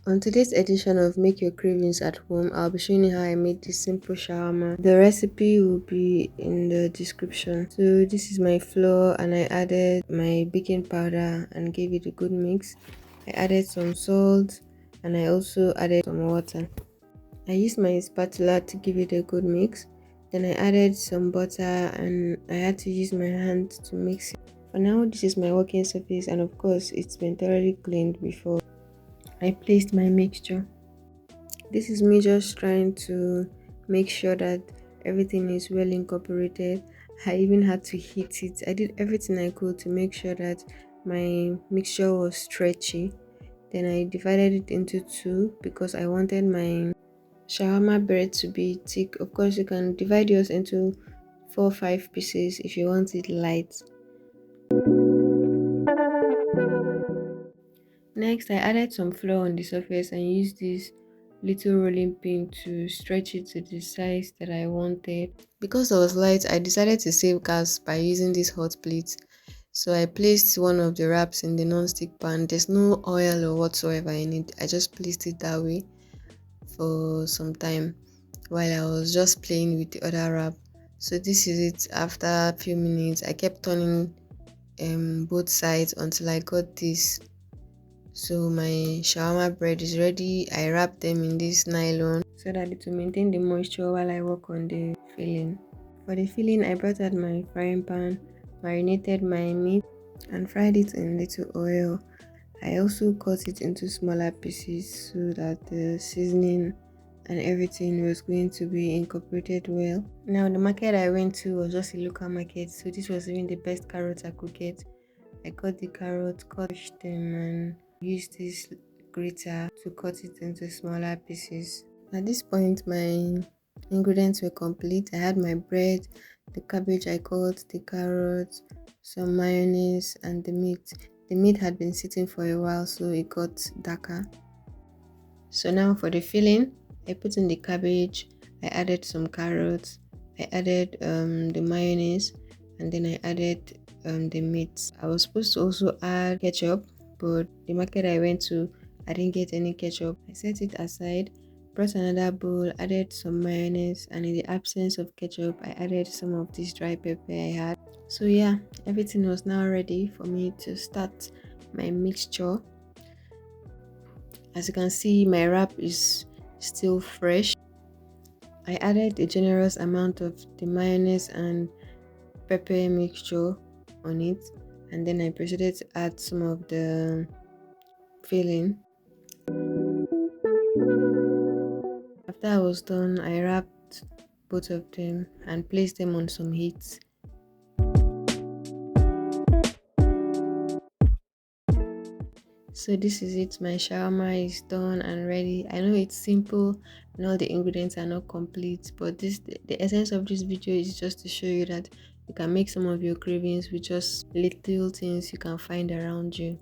On today's edition of Make Your Cravings at Home, I'll be showing you how I made this simple shawarma. The recipe will be in the description. So this is my flour and I added my baking powder and gave it a good mix. I added some salt and I also added some water. I used my spatula to give it a good mix. Then I added some butter and I had to use my hand to mix it. For now, this is my working surface and of course it's been thoroughly cleaned before I placed my mixture. This is me just trying to make sure that everything is well incorporated. I even had to heat it. I did everything I could to make sure that my mixture was stretchy. Then I divided it into two because I wanted my shawarma bread to be thick. Of course, you can divide yours into 4 or 5 pieces if you want it light. Next, I added some flour on the surface and used this little rolling pin to stretch it to the size that I wanted. Because it was light, I decided to save gas by using this hot plate. So I placed one of the wraps in the non-stick pan. There's no oil or whatsoever in it. I just placed it that way for some time while I was just playing with the other wrap. So this is it. After a few minutes, I kept turning both sides until I got this. So my shawarma bread is ready. I wrap them in this nylon so that it will maintain the moisture while I work on the filling. For the filling, I brought out my frying pan, marinated my meat and fried it in little oil. I also cut it into smaller pieces so that the seasoning and everything was going to be incorporated well. Now the market I went to was just a local market, so this was even the best carrots I could get. I cut the carrots, cut them and used this grater to cut it into smaller pieces. At this point my ingredients were complete. I had my bread, the cabbage I cut, the carrots, some mayonnaise and the meat. The meat had been sitting for a while so it got darker. So now for the filling, I put in the cabbage, I added some carrots, I added the mayonnaise and then I added the meat. I was supposed to also add ketchup, but the market I went to, I didn't get any ketchup. I set it aside, brought another bowl, added some mayonnaise, and in the absence of ketchup, I added some of this dry pepper I had. So yeah, everything was now ready for me to start my mixture. As you can see, my wrap is still fresh. I added a generous amount of the mayonnaise and pepper mixture on it, and then I proceeded to add some of the filling. After I was done, I wrapped both of them and placed them on some heat. So this is it, my shawarma is done and ready. I know it's simple and all the ingredients are not complete, but the essence of this video is just to show you that you can make some of your cravings with just little things you can find around you.